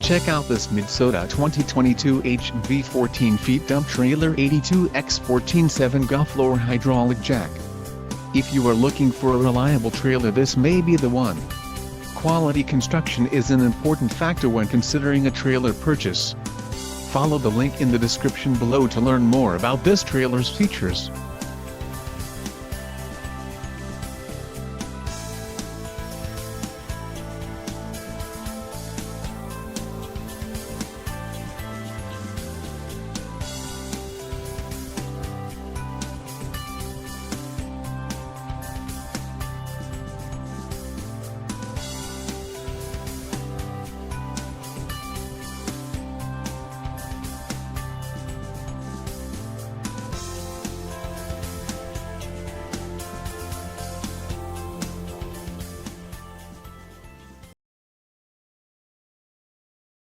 Check out this Midsota 2022 HV-14 feet dump trailer 82X14 7Ga floor hydraulic jack. If you are looking for a reliable trailer, this may be the one. Quality construction is an important factor when considering a trailer purchase. Follow the link in the description below to learn more about this trailer's features.